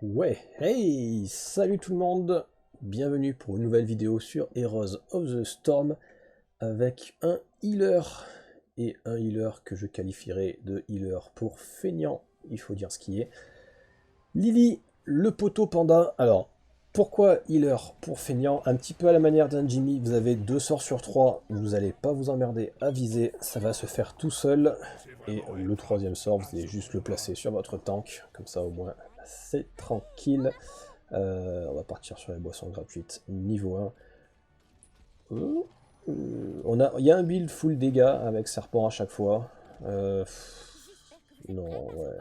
Ouais, hey, salut tout le monde, bienvenue pour une nouvelle vidéo sur Heroes of the Storm avec un healer, et un healer que je qualifierais de healer pour feignant, il faut dire ce qui est. Lily, le poteau panda. Alors, pourquoi healer pour feignant? Un petit peu à la manière d'un Jimmy, vous avez 2 sorts sur 3, vous n'allez pas vous emmerder à viser, ça va se faire tout seul. Et le troisième sort, vous allez juste le placer sur votre tank, comme ça au moins c'est tranquille. On va partir sur les boissons gratuites niveau 1. Il y a un build full dégâts avec serpent à chaque fois. Non, ouais.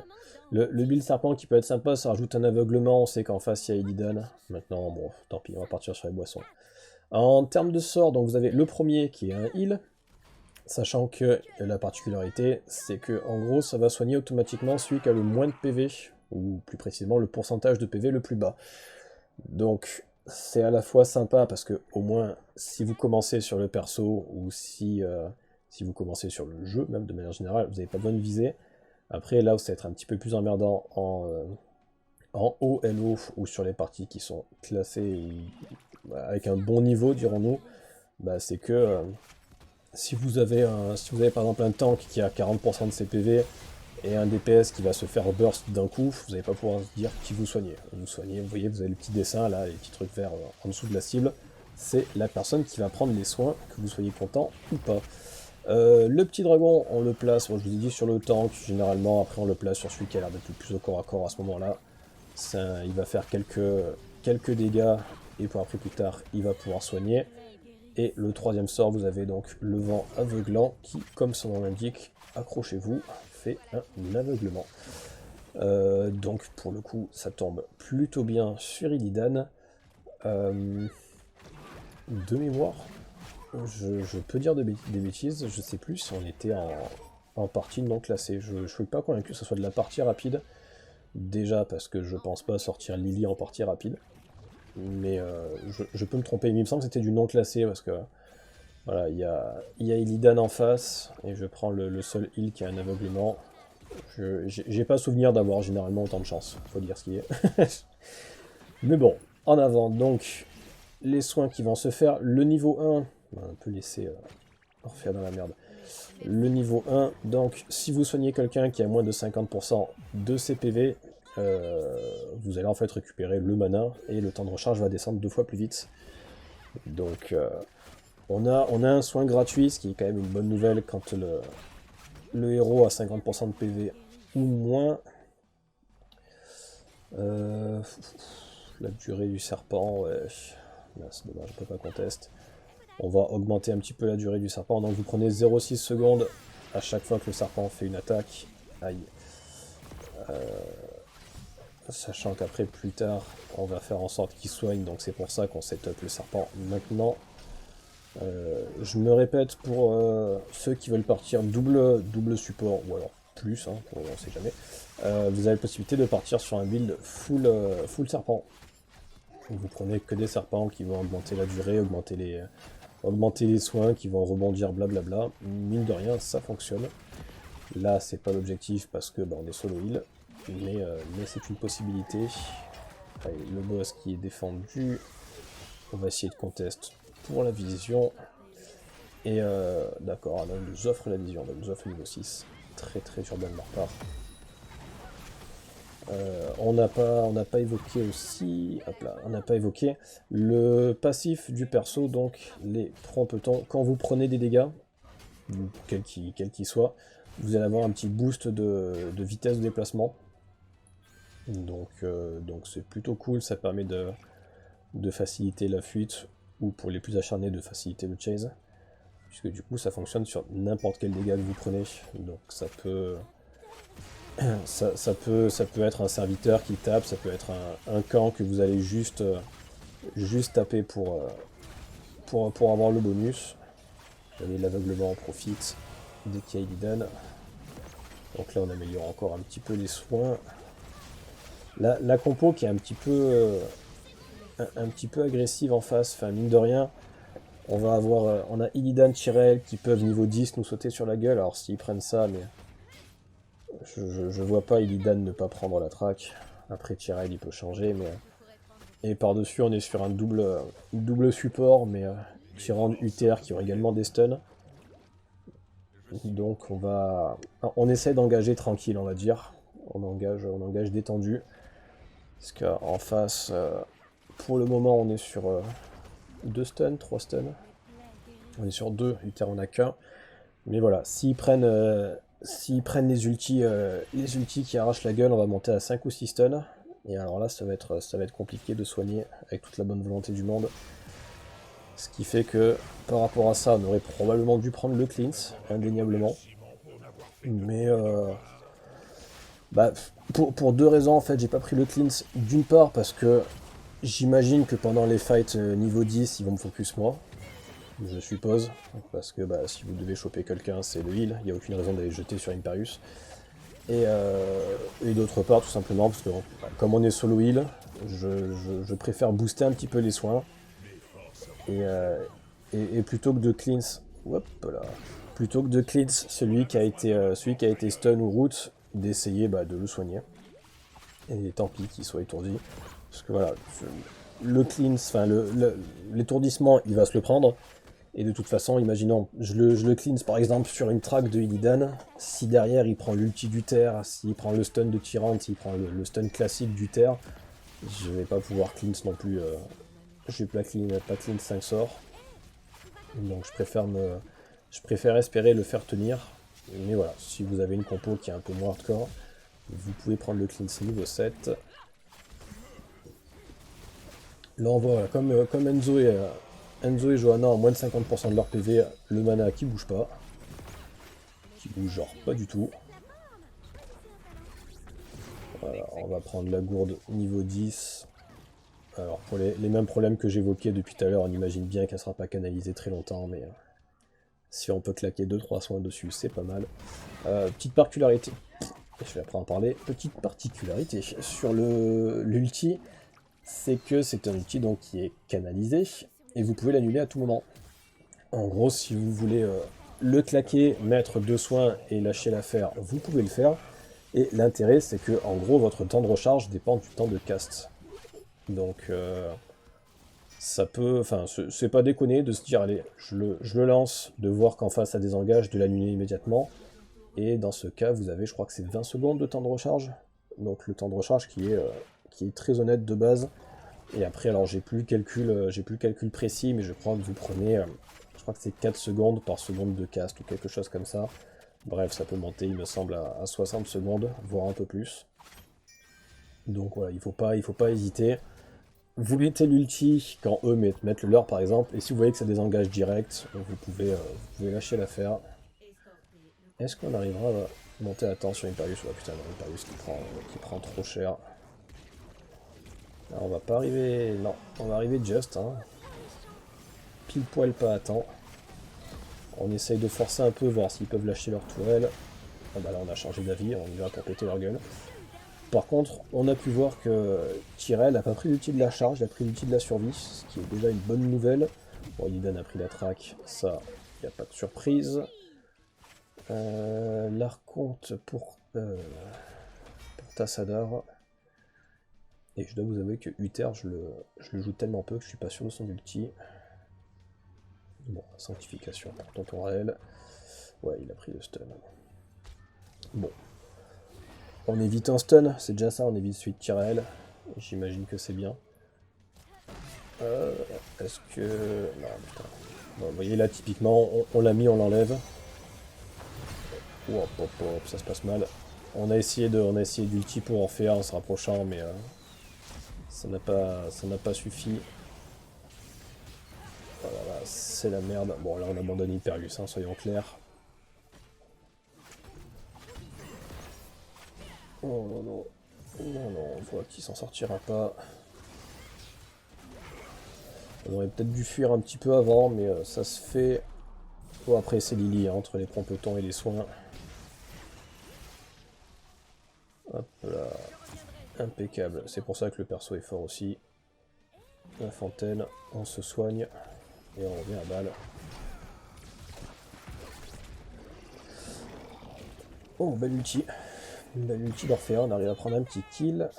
Le build serpent qui peut être sympa, ça rajoute un aveuglement, on sait qu'en face il y a Illidan. Maintenant, bon, tant pis, on va partir sur les boissons. En termes de sorts, donc vous avez le premier qui est un heal, sachant que la particularité, c'est que en gros, ça va soigner automatiquement celui qui a le moins de PV, ou plus précisément le pourcentage de PV le plus bas. Donc c'est à la fois sympa parce que au moins si vous commencez sur le perso ou si vous commencez sur le jeu même de manière générale, vous n'avez pas besoin de viser. Après là où ça va être un petit peu plus emmerdant en haut LO ou sur les parties qui sont classées avec un bon niveau dirons-nous, bah, c'est que si vous avez par exemple un tank qui a 40% de ses PV et un DPS qui va se faire burst d'un coup, vous n'allez pas pouvoir dire qui vous soignez. Vous soignez, vous voyez, vous avez le petit dessin là, les petits trucs verts en dessous de la cible. C'est la personne qui va prendre les soins, que vous soyez content ou pas. Le petit dragon, on le place, moi je vous ai dit sur le tank, généralement, après on le place sur celui qui a l'air d'être le plus au corps à corps à ce moment-là. Il va faire quelques dégâts, et pour après plus tard, il va pouvoir soigner. Et le troisième sort, vous avez donc le vent aveuglant, qui, comme son nom l'indique, accrochez-vous, fait un aveuglement. Donc pour le coup, ça tombe plutôt bien sur Illidan. De mémoire, je peux dire des bêtises, je sais plus si on était en partie non classée. Je ne suis pas convaincu que ce soit de la partie rapide. Déjà parce que je pense pas sortir Lily en partie rapide. Mais je peux me tromper, il me semble que c'était du non classé parce que voilà, il y a Illidan en face et je prends le seul heal qui a un aveuglement. J'ai pas souvenir d'avoir généralement autant de chance, faut dire ce qui est. Mais bon, en avant, donc les soins qui vont se faire. Le niveau 1, on va un peu laisser refaire dans la merde. Le niveau 1, donc si vous soignez quelqu'un qui a moins de 50% de ses PV, vous allez en fait récupérer le mana et le temps de recharge va descendre 2 fois plus vite. Donc on a un soin gratuit, ce qui est quand même une bonne nouvelle quand le héros a 50% de PV ou moins. La durée du serpent, ouais, c'est dommage, je peux pas contester. On va augmenter un petit peu la durée du serpent, donc vous prenez 0,6 secondes à chaque fois que le serpent fait une attaque. Aïe. Sachant qu'après, plus tard, on va faire en sorte qu'il soigne, donc c'est pour ça qu'on setup le serpent maintenant. Je me répète pour ceux qui veulent partir double support, ou alors plus, hein, on ne sait jamais. Vous avez la possibilité de partir sur un build full serpent. Vous prenez que des serpents qui vont augmenter la durée, augmenter les soins, qui vont rebondir, blablabla. Mine de rien, ça fonctionne. Là, c'est pas l'objectif parce que bah, on est solo heal, mais c'est une possibilité. Allez, le boss qui est défendu. On va essayer de contest pour la vision. Et d'accord, là, on nous offre la vision, on nous offre le niveau 6. Très très urbain de leur part. On n'a pas évoqué aussi, hop là, on n'a pas évoqué le passif du perso, donc les trompetons. Quand vous prenez des dégâts, quel qu'il soit, vous allez avoir un petit boost de vitesse de déplacement. Donc c'est plutôt cool, ça permet de faciliter la fuite, ou pour les plus acharnés de faciliter le chase. Puisque du coup ça fonctionne sur n'importe quel dégât que vous prenez, donc ça peut être un serviteur qui tape, ça peut être un camp que vous allez juste taper pour avoir le bonus. Allez, l'aveuglement en profite dès qu'il y a Illidan. Donc là on améliore encore un petit peu les soins. La compo qui est un petit peu agressive en face, enfin mine de rien, on a Illidan, Tyrell qui peuvent niveau 10 nous sauter sur la gueule, alors s'ils prennent ça, mais je vois pas Illidan ne pas prendre la track. Après Tyrell il peut changer, mais... Et par-dessus on est sur un double support, mais Tyrande, Uther qui ont également des stuns. Donc on essaie d'engager tranquille, on va dire. On engage détendu. Parce qu'en face, pour le moment on est sur 2 stuns, 3 stuns. On est sur 2, Uther on a qu'un. Mais voilà, s'ils prennent les ultis qui arrachent la gueule, on va monter à 5 ou 6 stuns. Et alors là, ça va être compliqué de soigner avec toute la bonne volonté du monde. Ce qui fait que, par rapport à ça, on aurait probablement dû prendre le cleanse, indéniablement. Mais, pour 2 raisons, en fait, j'ai pas pris le cleanse. D'une part, parce que j'imagine que pendant les fights niveau 10, ils vont me focus moi. Je suppose, parce que si vous devez choper quelqu'un, c'est le heal, il n'y a aucune raison d'aller jeter sur Imperius. Et d'autre part, tout simplement, parce que comme on est solo heal, je préfère booster un petit peu les soins. Et plutôt que de cleanse, plutôt que de cleanse celui qui a été stun ou root, d'essayer de le soigner. Et tant pis qu'il soit étourdi. Parce que voilà, le cleanse, l'étourdissement, il va se le prendre. Et de toute façon, imaginons, je le cleanse par exemple sur une track de Illidan, si derrière il prend l'ulti d'Uther, s'il prend le stun de Tyrande, s'il prend le stun classique d'Uther, je vais pas pouvoir cleanse non plus, je vais pas cleanse 5 sorts. Donc je préfère espérer le faire tenir. Mais voilà, si vous avez une compo qui est un peu moins hardcore, vous pouvez prendre le cleanse niveau 7. Là on voit, comme Enzo et Johanna ont moins de 50% de leur PV, le mana qui bouge pas. Qui bouge genre pas du tout. Voilà, on va prendre la gourde niveau 10. Alors pour les mêmes problèmes que j'évoquais depuis tout à l'heure, on imagine bien qu'elle sera pas canalisée très longtemps, mais si on peut claquer 2-3 soins dessus, c'est pas mal. Petite particularité, je vais après en parler, petite particularité sur l'ulti, c'est que c'est un ulti donc qui est canalisé, et vous pouvez l'annuler à tout moment. En gros, si vous voulez le claquer, mettre 2 soins et lâcher l'affaire, vous pouvez le faire. Et l'intérêt, c'est que en gros, votre temps de recharge dépend du temps de cast. Donc, ça peut... Enfin, c'est pas déconner de se dire, allez, je le lance, de voir qu'en face ça désengage, de l'annuler immédiatement. Et dans ce cas, vous avez, je crois que c'est 20 secondes de temps de recharge. Donc le temps de recharge qui est très honnête de base. Et après, alors j'ai plus le calcul précis, mais je crois que vous prenez... je crois que c'est 4 secondes par seconde de cast ou quelque chose comme ça. Bref, ça peut monter, il me semble, à 60 secondes, voire un peu plus. Donc voilà, il faut pas hésiter. Vous mettez l'ulti quand eux mettent le leur par exemple, et si vous voyez que ça désengage direct, vous pouvez lâcher l'affaire. Est-ce qu'on arrivera à monter à temps sur Imperius? Ouais putain, non, Imperius qui prend trop cher. Alors, on va pas arriver... Non, on va arriver just, hein. Pile poil pas à temps. On essaye de forcer un peu, voir s'ils peuvent lâcher leur tourelle. Ah bah là on a changé d'avis, on y va pour péter leur gueule. Par contre, on a pu voir que Tyrell n'a pas pris l'outil de la charge, il a pris l'outil de la survie, ce qui est déjà une bonne nouvelle. Bon, Illidan a pris la track, ça, il n'y a pas de surprise. L'Archonte pour Tassadar. Et je dois vous avouer que Uther, je le joue tellement peu que je suis pas sûr de son ulti. Bon, sanctification pour Tonton Raël. Ouais, il a pris le stun. Bon. On évite un stun, c'est déjà ça, on évite celui de Tyrell. J'imagine que c'est bien. Est-ce que... Non, putain. Bon, vous voyez là, typiquement, on l'a mis, on l'enlève. Hop, hop, hop, ça se passe mal. On a essayé d'ulti pour en faire en se rapprochant, mais ça n'a pas suffi. Voilà, c'est la merde. Bon, là, on abandonne Imperius, hein, soyons clairs. Oh non, non. Non, non, on voit qu'il s'en sortira pas. On aurait peut-être dû fuir un petit peu avant, mais ça se fait. Bon, après, c'est Lily, hein, entre les promptons et les soins. Hop là. Impeccable. C'est pour ça que le perso est fort aussi. La fontaine, on se soigne. Et on revient à balle. Oh, belle ulti. Une belle ulti d'Orphéa, on arrive à prendre un petit kill.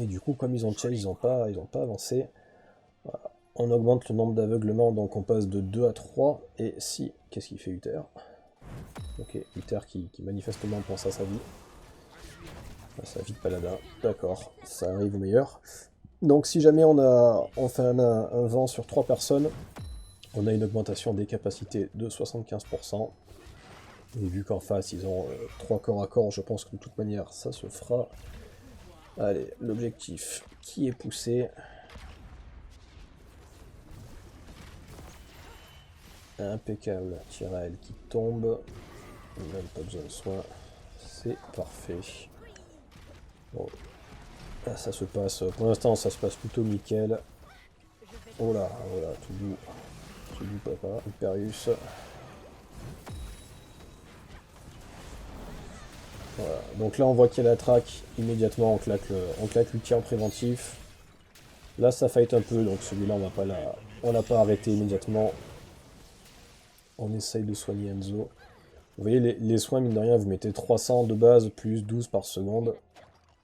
Et du coup, comme ils ont chase, ils ont pas avancé. Voilà. On augmente le nombre d'aveuglements, donc on passe de 2 à 3. Et si, qu'est-ce qu'il fait Uther? Ok, Uther qui manifestement pense à sa vie. À sa vie de paladin. D'accord, ça arrive au meilleur. Donc si jamais on fait un vent sur 3 personnes, on a une augmentation des capacités de 75%. Et vu qu'en face ils ont 3 corps à corps, je pense que de toute manière ça se fera. Allez, l'objectif qui est poussé. Impeccable, Tyrael qui tombe. Même pas besoin de soin. C'est parfait. Bon. Là, ça se passe, pour l'instant ça se passe plutôt nickel. Oh là, voilà, tout doux. Tout doux papa, Hyperius. Voilà. Donc là on voit qu'il y a la track, immédiatement on claque l'ulti en préventif. Là ça fight un peu, donc celui-là on l'a pas arrêté immédiatement. On essaye de soigner Enzo. Vous voyez les soins mine de rien, vous mettez 300 de base plus 12 par seconde.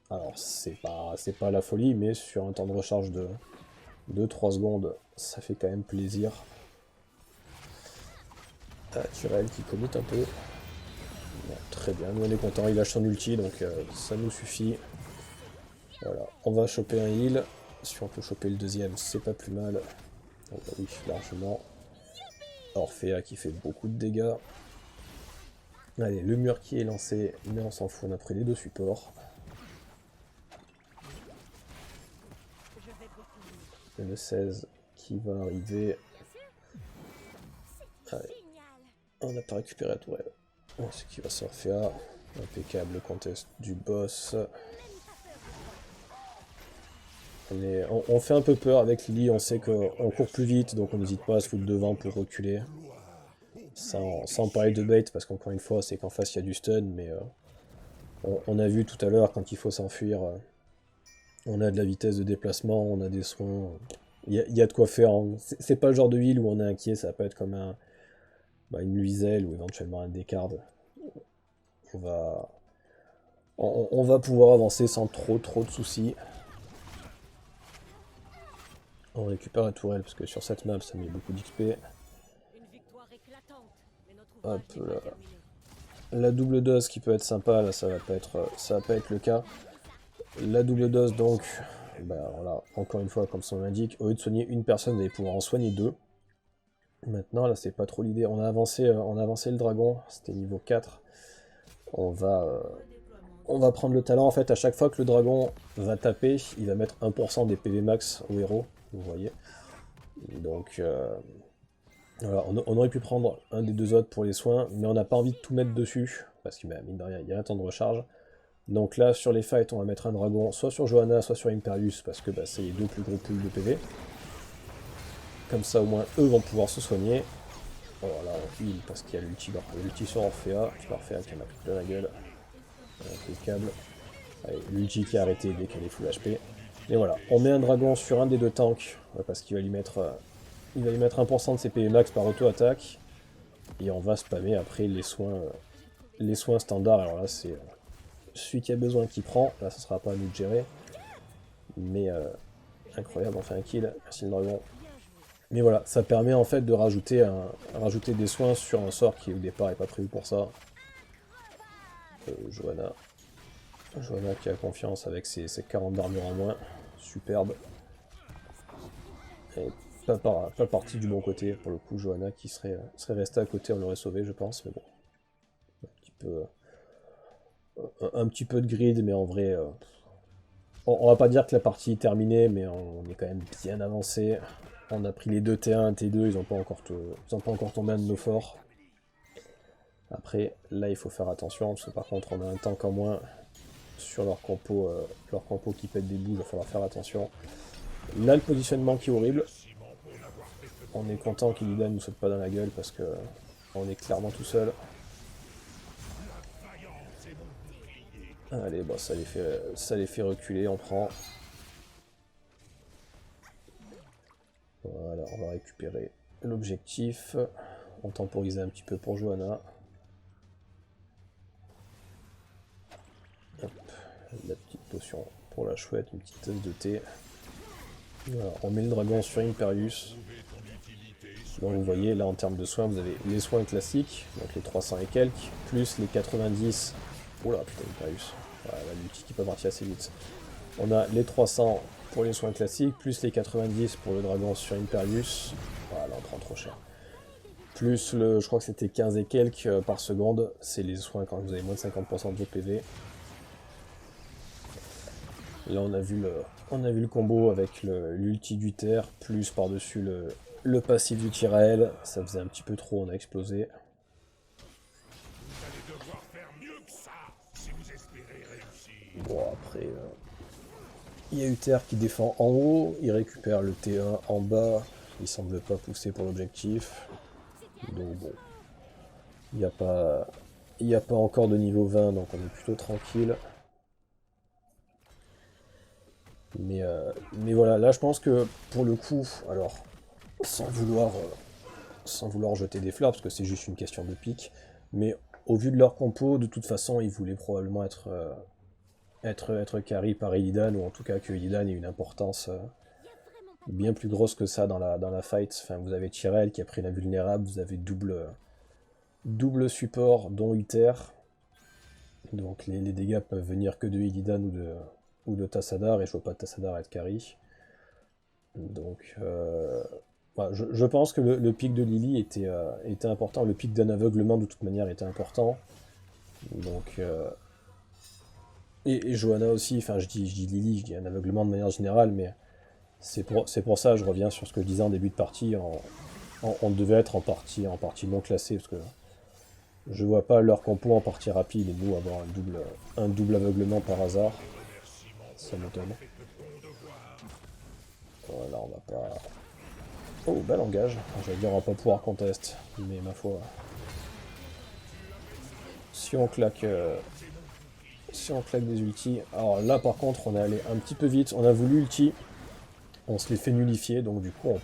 Alors c'est pas la folie, mais sur un temps de recharge de 3 secondes, ça fait quand même plaisir. Ah, Tyrael qui commit un peu. Bon, très bien, nous on est content, il lâche son ulti, donc ça nous suffit. Voilà, on va choper un heal. Si on peut choper le deuxième, c'est pas plus mal. Oh, bah oui, largement. Orphea qui fait beaucoup de dégâts. Allez, le mur qui est lancé, mais on s'en fout, on a pris les deux supports. Et le 16 qui va arriver. Allez. On n'a pas récupéré la tourelle. Ce qui va s'Orphea. Impeccable, le contest du boss. On fait un peu peur avec Lily, on sait qu'on court plus vite, donc on n'hésite pas à se foutre devant pour reculer. Sans parler de bait, parce qu'encore une fois, c'est qu'en face il y a du stun, mais on a vu tout à l'heure, quand il faut s'enfuir, on a de la vitesse de déplacement, on a des soins, il y a de quoi faire. Hein. C'est pas le genre de heal où on est inquiet, ça peut être comme une Luiselle ou éventuellement un Descartes. On va, on va pouvoir avancer sans trop de soucis. On récupère la tourelle, parce que sur cette map ça met beaucoup d'XP. Hop là. La double dose qui peut être sympa, là ça va pas être le cas. La double dose donc, bah voilà, encore une fois comme son l'indique, au lieu de soigner une personne, vous allez pouvoir en soigner deux. Maintenant là c'est pas trop l'idée, on a avancé le dragon, c'était niveau 4. On va prendre le talent en fait, à chaque fois que le dragon va taper, il va mettre 1% des PV max au héros, vous voyez. Donc voilà, on aurait pu prendre un des deux autres pour les soins, mais on n'a pas envie de tout mettre dessus, parce que mine de rien, il y a un temps de recharge. Donc là, sur les fights, on va mettre un dragon, soit sur Johanna, soit sur Imperius, parce que c'est les deux plus gros pools de PV. Comme ça, au moins, eux vont pouvoir se soigner. Voilà, on heal, parce qu'il y a l'ulti sur Orphea, Orphea qui en a pris plein la gueule. Impeccable. Allez, l'ulti qui a arrêté dès qu'elle est full HP. Et voilà, on met un dragon sur un des deux tanks, parce qu'il va lui mettre... il va lui mettre 1% de ses PV max par auto-attaque. Et on va spammer après les soins standards. Alors là, c'est celui qui a besoin qui prend. Là, ça sera pas à nous de gérer. Mais incroyable, on fait un kill. Merci le dragon. Mais voilà, ça permet en fait de rajouter des soins sur un sort qui au départ n'est pas prévu pour ça. Johanna. Johanna qui a confiance avec ses 40 d'armure en moins. Superbe. Et pas partie du bon côté, pour le coup, Johanna qui serait restée à côté, on l'aurait sauvé, je pense, mais bon. Un petit peu de grid, mais en vrai, on va pas dire que la partie est terminée, mais on est quand même bien avancé. On a pris les deux T1 et T2, ils ont pas encore tombé un de nos forts. Après, là, il faut faire attention, parce que par contre, on a un tank en moins sur leur compo qui pète des bouts, il va falloir faire attention. Là, le positionnement qui est horrible. On est content qu'Illidan ne nous saute pas dans la gueule, parce que on est clairement tout seul. Allez, bon, ça les fait reculer, on prend. Voilà, on va récupérer l'objectif. On temporise un petit peu pour Johanna. Hop, la petite potion pour la chouette, une petite tasse de thé. Voilà, on met le dragon sur Imperius. Donc vous voyez, là en termes de soins, vous avez les soins classiques, donc les 300 et quelques, plus les 90. Oula, putain, Imperius. Voilà, l'ulti qui peut partir assez vite. On a les 300 pour les soins classiques, plus les 90 pour le dragon sur Imperius. Voilà, on prend trop cher. Plus le, je crois que c'était 15 et quelques par seconde, c'est les soins quand vous avez moins de 50% de vos PV. Là on a vu le combo avec l'ulti du terre, plus par-dessus le passif du Tyrael, ça faisait un petit peu trop, on a explosé. Bon après, il y a Uther qui défend en haut, il récupère le T1 en bas, il semble pas pousser pour l'objectif. Donc bon, il n'y a pas encore de niveau 20, donc on est plutôt tranquille. Mais voilà, là je pense que pour le coup, alors sans vouloir jeter des fleurs, parce que c'est juste une question de pique, mais au vu de leur compo, de toute façon, ils voulaient probablement être carry par Illidan, ou en tout cas que Illidan ait une importance bien plus grosse que ça dans la fight. Enfin, vous avez Tyrell qui a pris la vulnérable, vous avez double support, dont Uther. Donc les dégâts peuvent venir que de Illidan ou de Tassadar, et je vois pas Tassadar être carry. Donc, voilà, je pense que le pic de Lily était important, le pic d'un aveuglement de toute manière était important. Donc, et Johanna aussi, enfin je dis Lily, je dis un aveuglement de manière générale, mais c'est pour ça, je reviens sur ce que je disais en début de partie, on devait être en partie non classée, parce que je vois pas leur compo en partie rapide et nous avoir un double aveuglement par hasard. Ça m'étonne. Voilà, on va pas... Oh, bel engage. J'allais dire on va pas pouvoir contest, mais ma foi. Si on claque des ultis... Alors là par contre on est allé un petit peu vite, on a voulu ulti, on se les fait nullifier, donc du coup on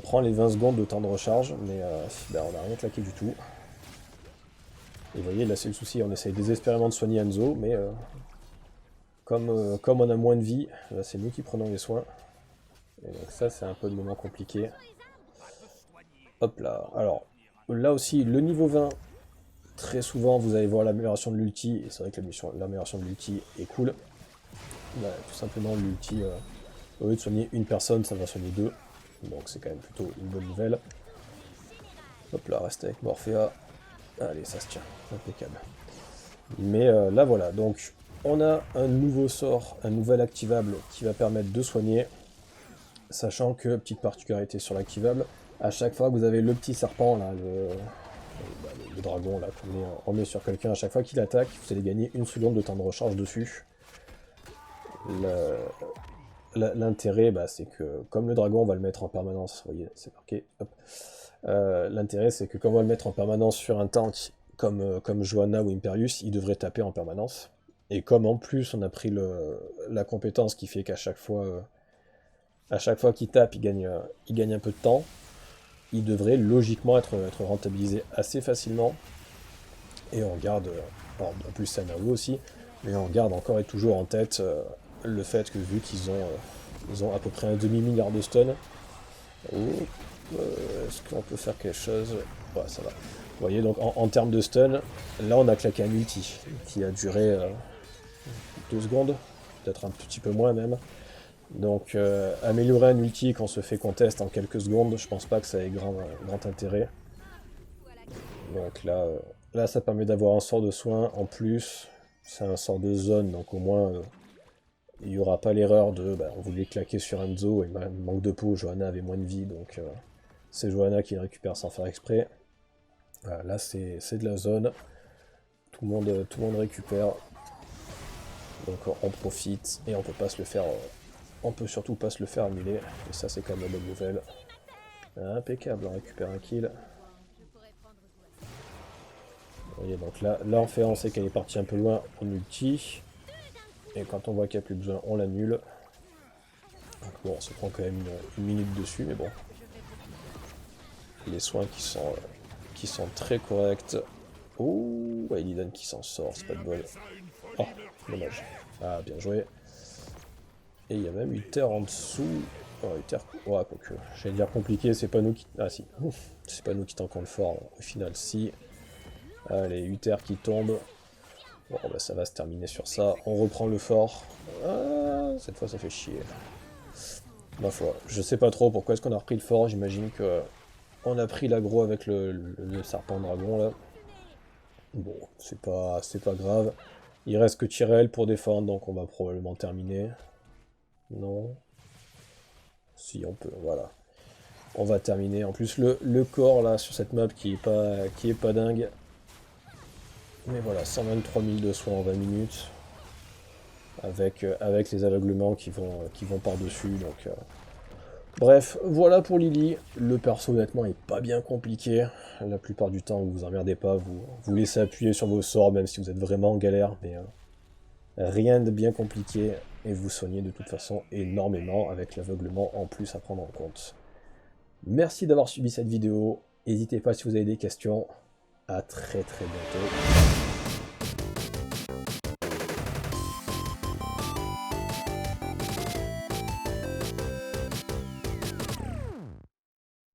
prend les 20 secondes de temps de recharge, mais ben, on n'a rien claqué du tout. Et vous voyez, là c'est le souci, on essaye désespérément de soigner Hanzo, mais comme on a moins de vie, là c'est nous qui prenons les soins. Et donc ça c'est un peu le moment compliqué. Hop là, alors là aussi le niveau 20, très souvent vous allez voir l'amélioration de l'ulti, et c'est vrai que l'amélioration de l'ulti est cool. Là, tout simplement l'ulti, au lieu de soigner une personne, ça va soigner deux, donc c'est quand même plutôt une bonne nouvelle. Hop là, reste avec Morphea. Allez, ça se tient, impeccable. Mais là voilà, donc on a un nouveau sort, un nouvel activable qui va permettre de soigner, sachant que, petite particularité sur l'activable, à chaque fois que vous avez le petit serpent, là, le dragon là, qu'on met sur quelqu'un, à chaque fois qu'il attaque, vous allez gagner une seconde de temps de recharge dessus. L'intérêt, bah, c'est que comme le dragon, on va le mettre en permanence, vous voyez, c'est marqué, hop. L'intérêt, c'est que comme on va le mettre en permanence sur un tank, comme Johanna ou Imperius, il devrait taper en permanence. Et comme en plus on a pris la compétence qui fait qu'à chaque fois qu'il tape, il gagne un peu de temps, il devrait logiquement être rentabilisé assez facilement. Et on garde, alors, en plus c'est Nao aussi, mais on garde encore et toujours en tête le fait que vu qu'ils ont à peu près un demi-milliard de stun, est-ce qu'on peut faire quelque chose? Ouais, ça va. Vous voyez, donc en termes de stun, là on a claqué un ulti qui a duré 2 secondes, peut-être un petit peu moins même. Donc améliorer un ulti quand on se fait contest en quelques secondes, je pense pas que ça ait grand intérêt. Donc là ça permet d'avoir un sort de soin en plus, c'est un sort de zone, donc au moins il n'y aura pas l'erreur de on voulait claquer sur Hanzo et manque de peau, Johanna avait moins de vie, donc c'est Johanna qui le récupère sans faire exprès. Voilà, là c'est de la zone, tout le monde récupère, donc on profite et on peut pas se le faire, on peut surtout pas se le faire annuler, et ça c'est quand même la bonne nouvelle. Impeccable, on récupère un kill. Vous voyez, donc là on sait qu'elle est partie un peu loin, on ulti, et quand on voit qu'il n'y a plus besoin, on l'annule. Donc bon, on se prend quand même une minute dessus, mais bon. Les soins qui sont très corrects. Oh, ouais, Illidan qui s'en sort, c'est pas de bol. Oh, dommage. Ah, bien joué. Et il y a même Uther en dessous. Oh, Uther... Ouais, quoique. J'allais dire compliqué, c'est pas nous qui... Ah si. C'est pas nous qui tankons le fort. Au final, si. Allez, Uther qui tombe. Bon, bah ça va se terminer sur ça. On reprend le fort. Ah, cette fois, ça fait chier. Ma foi, je sais pas trop pourquoi est-ce qu'on a repris le fort. J'imagine que on a pris l'aggro avec le serpent dragon, là. Bon, c'est pas grave. Il reste que Tyrell pour défendre, donc on va probablement terminer. Non. Si, on peut, voilà. On va terminer. En plus, le corps, là, sur cette map qui est pas dingue. Mais voilà, 123 000 de soins en 20 minutes. Avec les aveuglements qui vont par-dessus, donc... Bref, voilà pour Lily. Le perso, honnêtement, est pas bien compliqué. La plupart du temps, vous vous emmerdez pas, vous laissez appuyer sur vos sorts, même si vous êtes vraiment en galère, mais rien de bien compliqué, et vous soignez de toute façon énormément, avec l'aveuglement en plus à prendre en compte. Merci d'avoir suivi cette vidéo, n'hésitez pas si vous avez des questions, à très bientôt.